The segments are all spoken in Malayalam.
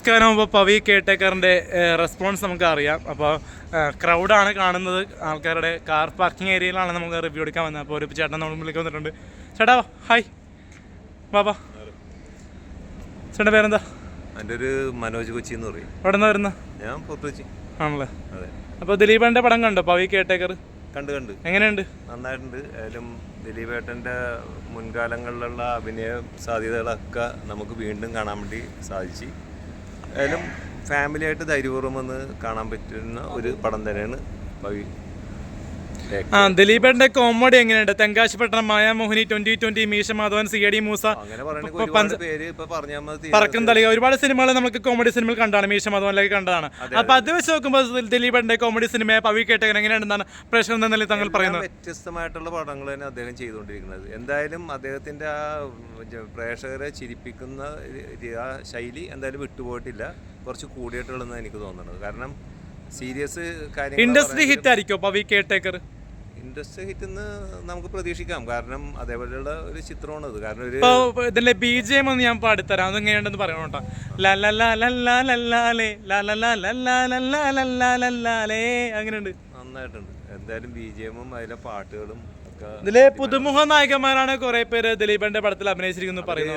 നമസ്കാരം. അപ്പോൾ പവി കെയർടേക്കറിൻ്റെ റെസ്പോൺസ് നമുക്ക് അറിയാം. അപ്പോൾ ക്രൗഡാണ് കാണുന്നത്, ആൾക്കാരുടെ കാർ പാർക്കിംഗ് ഏരിയയിലാണ് നമുക്ക് റിവ്യൂ എടുക്കാൻ വന്നത്. അപ്പോൾ ഒരു ചേട്ടൻ നമ്മൾ മുന്നിലേക്ക് വന്നിട്ടുണ്ട്. ചേട്ടാ ഹായ്, ബാബാ. ചേട്ടൻ്റെ പേരെന്താ? എൻ്റെ ഒരു മനോജ് കൊച്ചി എന്ന് പറയും. എവിടെ നിന്നാണ് വരുന്നത്? ഞാൻ പുറത്തുവെച്ചി ആണല്ലേ. അതെ. അപ്പോൾ ദിലീപേട്ടൻ്റെ പടം കണ്ടോ പവി കെയർടേക്കർ? കണ്ട് എങ്ങനെയുണ്ട്? നന്നായിട്ടുണ്ട്. അതിലും ദിലീപേട്ടൻ്റെ മുൻകാലങ്ങളിലുള്ള അഭിനയ സാധ്യതകളൊക്കെ നമുക്ക് വീണ്ടും കാണാൻ വേണ്ടി സാധിച്ചു. അതിലും ഫാമിലിയായിട്ട് ധൈര്യപൂർവ്വം വന്ന് കാണാൻ പറ്റുന്ന ഒരു പടം തന്നെയാണ് പവി. ദിലീപേട്ടന്റെ കോമഡി എങ്ങനെയുണ്ട്? തെങ്കാശിപട്ടണം, മായാമോഹിനി, 2020, മീശ മാധവൻ, CID മൂസ, പറക്കും തളിക, ഒരുപാട് സിനിമകൾ നമുക്ക് കോമഡി സിനിമകൾ കണ്ടാണ്. മീശ മാധവനിലേക്ക് കണ്ടതാണ്. അപ്പൊ അത് വെച്ച് നോക്കുമ്പോൾ ദിലീപേട്ടന്റെ കോമഡി സിനിമ പവി കെയർടേക്കർ എങ്ങനെയാണെന്നാണ് പ്രേക്ഷകർ എന്ന നിലയിൽ താങ്കൾ പറയുന്നത്? വ്യത്യസ്തമായിട്ടുള്ള പടങ്ങൾ തന്നെ അദ്ദേഹം ചെയ്തുകൊണ്ടിരിക്കുന്നത്. എന്തായാലും അദ്ദേഹത്തിന്റെ ആ പ്രേക്ഷകരെ ചിരിപ്പിക്കുന്ന ആ ശൈലി എന്തായാലും വിട്ടുപോയിട്ടില്ല, കുറച്ച് കൂടിയിട്ടുള്ളതെന്ന് എനിക്ക് തോന്നുന്നത്. കാരണം സീരിയസ് കാര്യങ്ങൾ ഇൻഡസ്ട്രി ഹിറ്റ് ആയിരിക്കും പവി കെയർടേക്കർ. ഇൻഡസ്ട്രി ഹിറ്റ് നമുക്ക് പ്രതീക്ഷിക്കാം. കാരണം അതേപോലെയുള്ള ഒരു ചിത്രമാണത്. കാരണം ഒരു ഇതിന്റെ BGM ഒന്ന് ഞാൻ പാടിത്തരാം, അതെങ്ങനെയുണ്ടെന്ന് പറയണം കേട്ടോ. അങ്ങനെയുണ്ട്, നന്നായിട്ടുണ്ട്. എന്തായാലും BGM-ഉം അതിലെ പാട്ടുകളും ഇതിലെ പുതുമുഖ നായകന്മാരാണ് കുറെ പേര് ദിലീപന്റെ പടത്തിൽ അഭിനയിച്ചിരിക്കുന്നു പറയുന്നത്.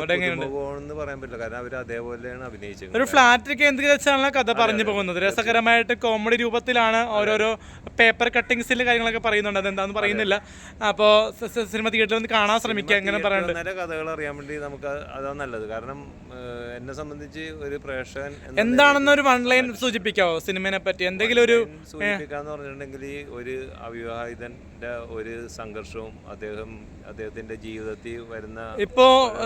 പറയാൻ പറ്റില്ല, കാരണം അവർ അതേപോലെയാണ് അഭിനയിച്ചത്. ഒരു ഫ്ലാറ്റ് കേന്ദ്രീകരിച്ചാണ് കഥ പറഞ്ഞു പോകുന്നത്. രസകരമായിട്ട് കോമഡി രൂപത്തിലാണ് ഓരോരോ പേപ്പർ കട്ടിങ്സിലെ കാര്യങ്ങളൊക്കെ പറയുന്നുണ്ട്. അതെന്താന്ന് പറയുന്നില്ല. അപ്പോൾ സിനിമ തിയേറ്ററിൽ ഒന്ന് കാണാൻ ശ്രമിക്കുക. എങ്ങനെ പറയുന്നത് നല്ല കഥകൾ അറിയാൻ വേണ്ടി നമുക്ക് അതാണ് നല്ലത്. കാരണം എന്നെ സംബന്ധിച്ച് ഒരു പ്രേക്ഷകൻ എന്താണെന്നൊരു വൺ ലൈൻ സൂചിപ്പിക്കാവോ സിനിമയെ പറ്റി? എന്തെങ്കിലും ഒരു സൂചിപ്പിക്കാന്ന് പറഞ്ഞിട്ടുണ്ടെങ്കിൽ, ഒരു അവിവാഹിതന്റെ ഒരു സംഘർഷവും അദ്ദേഹത്തിന്റെ ജീവിതത്തിൽ വരുന്ന ഇപ്പോ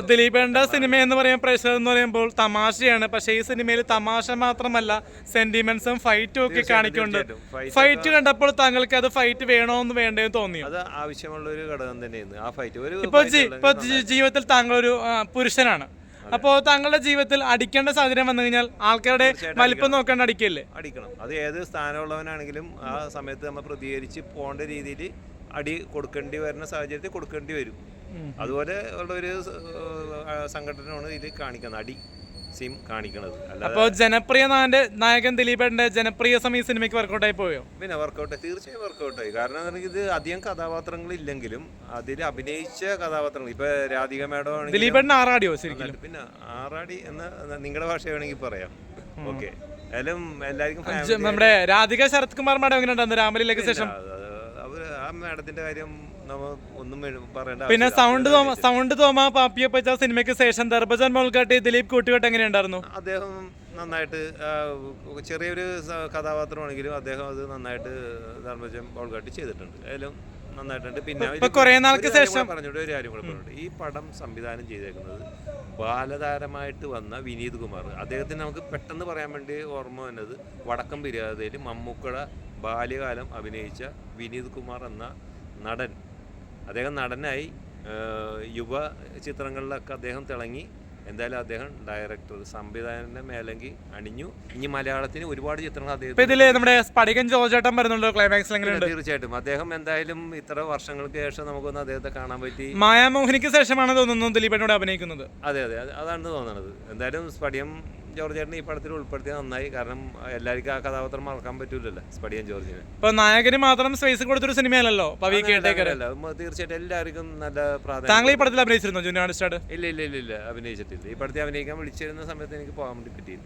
ദിലീപേണ്ട സിനിമ എന്ന് പറയുമ്പോൾ പ്രേക്ഷകർ എന്ന് പറയുമ്പോൾ തമാശയാണ്. പക്ഷെ ഈ സിനിമയിൽ തമാശ മാത്രമല്ല, സെന്റിമെന്റ്സും ഫൈറ്റും ഒക്കെ കാണിക്കുന്നുണ്ട്. ഫൈറ്റ് കണ്ടപ്പോൾ താങ്കൾക്ക് അത് ഫൈറ്റ് വേണോന്ന് വേണ്ടേന്ന് തോന്നിയോ? അത് ആവശ്യമുള്ള ഒരു ഘടകം തന്നെയാണ് ആ ഫൈറ്റ്. ഇപ്പൊ ജീവിതത്തിൽ താങ്കൾ ഒരു പുരുഷനാണ്. അപ്പോൾ താങ്കളുടെ ജീവിതത്തിൽ അടിക്കേണ്ട സാഹചര്യം വന്നു കഴിഞ്ഞാൽ ആൾക്കാരുടെ വലിപ്പം നോക്കാണ്ട് അടിക്കണം. അത് ഏത് സ്ഥാനമുള്ളവനാണെങ്കിലും ആ സമയത്ത് നമ്മൾ പ്രതികരിച്ച് പോകേണ്ട രീതിയിൽ അടി കൊടുക്കേണ്ടി വരുന്ന സാഹചര്യത്തിൽ കൊടുക്കേണ്ടി വരും. അതുപോലെ ഉള്ള ഒരു സംഘടനയാണ് ഇതിൽ കാണിക്കുന്നത്, അടി സീൻ കാണിക്കുന്നത്. അപ്പോൾ ജനപ്രിയ നായകൻ ദിലീപേട്ടന്റെ ജനപ്രിയ ഈ സിനിമയ്ക്ക് വർക്കൗട്ടായി പോയോ? പിന്നെ വർക്കൗട്ടായി, തീർച്ചയായും വർക്കൗട്ടായി. കാരണം ഇത് അധികം കഥാപാത്രങ്ങൾ ഇല്ലെങ്കിലും അതിൽ അഭിനയിച്ച കഥാപാത്രങ്ങൾ, ഇപ്പൊ രാധിക മേഡം ദിലീപേട്ടൻ ആറാടിയോ ശരിക്കും? പിന്നെ ആറാടി എന്ന് നിങ്ങളുടെ ഭാഷ വേണമെങ്കിൽ പറയാം. ഓക്കെ, അതിലും എല്ലാവർക്കും നമ്മുടെ രാധിക ശരത് കുമാർ മേഡം എങ്ങനെ ഉണ്ടായിരുന്നു രാമലീലയ്ക്ക് ശേഷം? ആ മേഡത്തിന്റെ കാര്യം ഒന്നും പറയണ്ട. പിന്നെ സൗണ്ട് തോമ പാപ്പിയപ്പച്ച സിനിമയ്ക്ക് ശേഷം ദർബജൻ മോൾക്കാട്ടി ദിലീപ് കൂട്ടുകെട്ട് എങ്ങനെയുണ്ടായിരുന്നു? അദ്ദേഹം നന്നായിട്ട്, ചെറിയൊരു കഥാപാത്രമാണെങ്കിലും അദ്ദേഹം അത് നന്നായിട്ട് ദർബജൻ മോൾക്കാട്ടി ചെയ്തിട്ടുണ്ട്. അതിലും നന്നായിട്ടുണ്ട്. പിന്നെ കുറെ നാൾക്ക് ശേഷം പറഞ്ഞിട്ട് ഒരു കാര്യം കൂടെ പറഞ്ഞിട്ട്, ഈ പടം സംവിധാനം ചെയ്തേക്കുന്നത് ബാലതാരമായിട്ട് വന്ന വിനീത് കുമാർ. അദ്ദേഹത്തിന് നമുക്ക് പെട്ടെന്ന് പറയാൻ വേണ്ടി ഓർമ്മ വന്നത് വടക്കം പിരിയാതയിൽ മമ്മൂക്കട ബാല്യകാലം അഭിനയിച്ച വിനീത് കുമാർ എന്ന നടൻ. അദ്ദേഹം നടനായി യുവ ചിത്രങ്ങളിലൊക്കെ അദ്ദേഹം തിളങ്ങി. എന്തായാലും അദ്ദേഹം ഡയറക്ടർ, സംവിധായകന്റെ മേലെങ്കിൽ അണിഞ്ഞു. ഇനി മലയാളത്തിന് ഒരുപാട് ചിത്രങ്ങൾ തീർച്ചയായിട്ടും അദ്ദേഹം എന്തായാലും ഇത്ര വർഷങ്ങൾക്ക് ശേഷം നമുക്കൊന്ന് അദ്ദേഹത്തെ കാണാൻ പറ്റി. മായാമോഹിനിക്ക് ശേഷമാണ് തോന്നുന്നു ദിലീപേട്ടനോട് അഭിനയിക്കുന്നത്. അതെ, അതാണ് തോന്നുന്നത്. എന്തായാലും സ്പടിയം ജോർജേട്ടനെ ഈ പടത്തിൽ ഉൾപ്പെടുത്തിയത് നന്നായി. കാരണം എല്ലാവർക്കും ആ കഥാപാത്രം മറക്കാൻ പറ്റൂലല്ലോ സ്പടിയം ജോർജിനെ. ഇപ്പൊ നായകന് മാത്രം സ്പേസ് കൊടുത്തൊരു സിനിമയല്ലോ പവി കെയർടേക്കർ. തീർച്ചയായിട്ടും എല്ലാവർക്കും നല്ല പ്രാധാന്യം. താങ്കൾ ഈ പടത്തിൽ അഭിനയിച്ചിരുന്നു ജൂനിയർ ആർട്ടിസ്റ്റ്? ഇല്ല, അഭിനയിച്ചിട്ടില്ല. ഈ പടത്തിൽ അഭിനയിക്കാൻ വിളിച്ചിരുന്ന സമയത്ത് എനിക്ക് പോകാൻ വേണ്ടി പറ്റിയില്ല.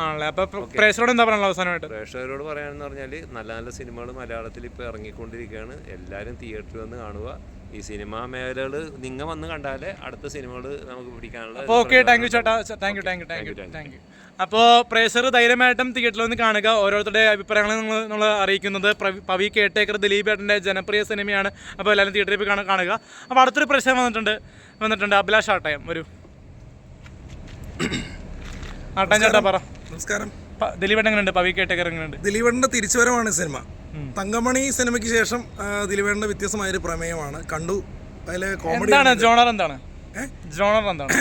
ആണല്ലേ. അപ്പൊ പ്രേക്ഷകരോട് എന്താ പറയാനുള്ള അവസാനമായിട്ട്? പ്രേക്ഷകരോട് പറയാനെന്ന് പറഞ്ഞാൽ, നല്ല നല്ല സിനിമകൾ മലയാളത്തിൽ ഇപ്പോൾ ഇറങ്ങിക്കൊണ്ടിരിക്കുകയാണ്. എല്ലാവരും തിയേറ്ററിൽ വന്ന് കാണുക. ഈ സിനിമാ മേഖലകൾ നിങ്ങൾ വന്ന് കണ്ടാലേ അടുത്ത സിനിമകൾ നമുക്ക് പിടിക്കാനുള്ള. ഓക്കെ, താങ്ക് യു ചേട്ടാ. Thank you. അപ്പോൾ പ്രേക്ഷകർ ധൈര്യമായിട്ടും തിയേറ്ററിൽ വന്ന് കാണുക. ഓരോരുത്തരുടെ അഭിപ്രായങ്ങൾ നമ്മൾ അറിയിക്കുന്നത് പവി കെയർടേക്കർ ദിലീപേട്ടൻ്റെ ജനപ്രിയ സിനിമയാണ്. അപ്പോൾ എല്ലാവരും തിയേറ്ററിൽ പോയി കാണുക. അപ്പോൾ അടുത്തൊരു പ്രേക്ഷകൻ വന്നിട്ടുണ്ട് അഭിലാഷ് ആട്ടയം. ഒരു ആട്ടയം ചേട്ടാ പറ. നമസ്കാരം. ദിലീപേട്ടൻ എങ്ങനെയുണ്ട്? പവി കെയർടേക്കർ എങ്ങനെയുണ്ട്? ദിലീപേട്ടൻ്റെ തിരിച്ചുവരവാണ് സിനിമ. തങ്കമണി സിനിമയ്ക്ക് ശേഷം ദിലീപേട്ടൻ്റെ വ്യത്യസ്തമായൊരു പ്രമേയമാണ് കണ്ടു. അതിലെ കോമഡി ജോണർ എന്താണ്?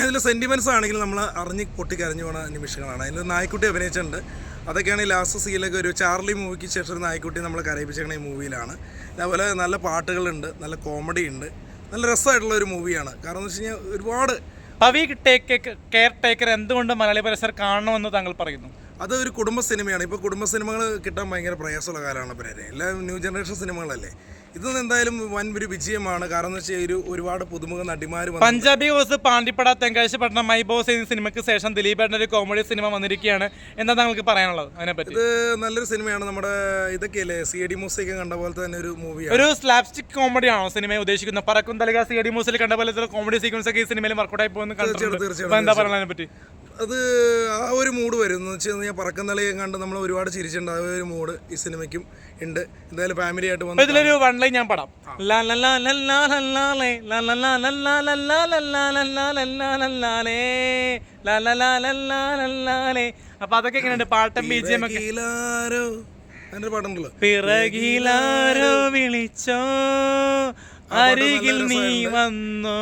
ഇതിൽ സെന്റിമെന്റ്സ് ആണെങ്കിൽ നമ്മൾ അറിഞ്ഞ് പൊട്ടിക്കരഞ്ഞു പോണ നിമിഷങ്ങളാണ്. അതിൽ നായ്ക്കുട്ടി അഭിനയിച്ചിട്ടുണ്ട്. അതൊക്കെയാണ് ഈ ലാസ്റ്റ് സീനിലൊക്കെ ഒരു ചാർലി മൂവിക്ക് ശേഷം ഒരു നായ്ക്കുട്ടി നമ്മൾ കരയിപ്പിച്ചേക്കണ ഈ മൂവിയിലാണ്. അതുപോലെ നല്ല പാട്ടുകളുണ്ട്, നല്ല കോമഡി ഉണ്ട്, നല്ല രസമായിട്ടുള്ള ഒരു മൂവിയാണ്. കാരണം എന്ന് വെച്ച് കഴിഞ്ഞാൽ ഒരുപാട് പവി കെയർ ടേക്കർ എന്തുകൊണ്ട് മലയാളി പ്രേക്ഷകർ കാണണമെന്ന് താങ്കൾ പറയുന്നു? അതൊരു കുടുംബ സിനിമയാണ്. ഇപ്പോൾ കുടുംബ സിനിമകൾ കിട്ടാൻ ഭയങ്കര പ്രയാസമുള്ള കാലമാണ് പേരെ. എല്ലാം ന്യൂ ജനറേഷൻ സിനിമകളല്ലേ. ഇതൊന്നും എന്തായാലും വൻ ഒരു വിജയമാണ്. കാരണം എന്ന് വെച്ചാൽ ഒരുപാട് പുതുമുഖ നടിമാർ പഞ്ചാബി ഹോസ് പാണ്ടിപ്പട തെങ്കാശി പട്ടണം മൈ ബോസ് എന്നീ സിനിമയ്ക്ക് ശേഷം ദിലീപേട്ടൻ്റെ ഒരു കോമഡി സിനിമ വന്നിരിക്കുകയാണ്. എന്താ താങ്കൾക്ക് പറയാനുള്ളത് അതിനെപ്പറ്റി? ഇത് നല്ലൊരു സിനിമയാണ്. നമ്മുടെ ഇതൊക്കെയല്ലേ CID മൂസയൊക്കെ കണ്ട പോലത്തെ തന്നെ ഒരു മൂവിയാണ്. ഒരു സ്ലാപ്സ്റ്റിക് കോമഡി ആണോ സിനിമയെ ഉദ്ദേശിക്കുന്നത്? പറക്കും തലിക CID മൂസിൽ കണ്ട പോലത്തെ കോമഡി സീക്വൻസ് ഒക്കെ ഈ സിനിമയിൽ വർക്കൗട്ടായി പോകുന്നു. എന്താ പറയുന്നത് അതിനെപ്പറ്റി? അത് ആ ഒരു മൂഡ് വരും എന്ന് വെച്ച് കഴിഞ്ഞാൽ പറക്കുന്നളിയും കണ്ട് നമ്മൾ ഒരുപാട് ചിരിച്ചിട്ടുണ്ട്. ആ ഒരു മൂഡ് ഈ സിനിമയ്ക്കും ഉണ്ട്. എന്തായാലും ഫാമിലി ആയിട്ട് വന്നു. ഇതിലൊരു വൺ ലൈൻ ഞാൻ പാടാം. അപ്പൊ അതൊക്കെ എങ്ങനെയുണ്ട് പാട്ടും BGM ഒക്കെ? അങ്ങനെ പാട്ടുണ്ടല്ലോ, പിറകിലാരോ വിളിച്ചോ അരികിൽ നീ വന്നോ.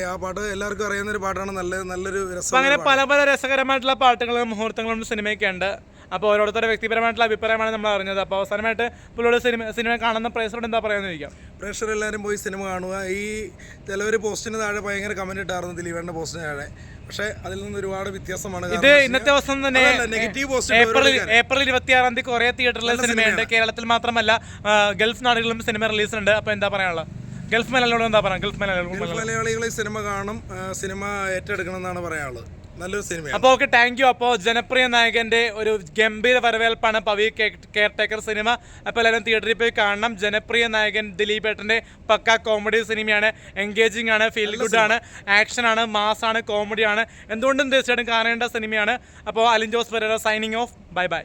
ആ പാട്ട് എല്ലാവർക്കും അറിയുന്ന ഒരു പാട്ടാണ്. നല്ലൊരു രസം. അങ്ങനെ പല രസകരമായിട്ടുള്ള പാട്ടുകളും മുഹൂർത്തങ്ങളും സിനിമയൊക്കെ ഉണ്ട്. അപ്പോൾ ഓരോരുത്തരുടെ വ്യക്തിപരമായിട്ടുള്ള അഭിപ്രായമാണ് നമ്മൾ അറിഞ്ഞത്. അപ്പോൾ അവസാനമായിട്ട് പുള്ളിയുടെ സിനിമ കാണുന്ന പ്രേക്ഷകരോട് എന്താ പറയാന്ന് ചോദിക്കാം? പ്രേക്ഷകരെല്ലാവരും പോയി സിനിമ കാണുക. ഈ ചിലവർ പോസ്റ്റിന് താഴെ ഭയങ്കര കമന്റ് ഇട്ടായിരുന്നു ദിലീപേട്ടൻ്റെ പോസ്റ്റിന് താഴെ. പക്ഷേ അതിൽ നിന്ന് ഒരുപാട് വ്യത്യാസമാണ്. ഇത് ഇന്നത്തെ ദിവസം തന്നെ നെഗറ്റീവ് പോസ്റ്റ് ഏപ്രിൽ 26 കൊറിയ തിയേറ്ററിലെ സിനിമയുണ്ട്. കേരളത്തിൽ മാത്രമല്ല ഗൾഫ് നാടുകളിലും സിനിമ റിലീസ് ഉണ്ട്. അപ്പോൾ എന്താ പറയാനുള്ളത്? ഗൾഫ് മലയാളികളോട് എന്താ പറയാം? ഗൾഫ് മലയാളികളെ സിനിമ കാണും, സിനിമ ഏറ്റെടുക്കണം എന്നാണ് പറയാനുള്ളത്. നല്ലൊരു സിനിമയാണ്. അപ്പോൾ ഓക്കെ, താങ്ക് യു. അപ്പോൾ ജനപ്രിയ നായകന്റെ ഒരു ഗംഭീര വരവേൽപ്പാണ് പവി കെയർ ടേക്കർ സിനിമ. അപ്പോൾ എല്ലാവരും തിയേറ്ററിൽ പോയി കാണണം. ജനപ്രിയ നായകൻ ദിലീപേട്ടൻ്റെ പക്ക കോമഡി സിനിമയാണ്. എൻഗേജിങ് ആണ്, ഫീൽ ഗുഡ് ആണ്, ആക്ഷൻ ആണ്, മാസ് ആണ്, കോമഡിയാണ്. എന്തുകൊണ്ടും തീർച്ചയായിട്ടും കാണേണ്ട സിനിമയാണ്. അപ്പോൾ Alin Jose Pereira signing off. Bye by.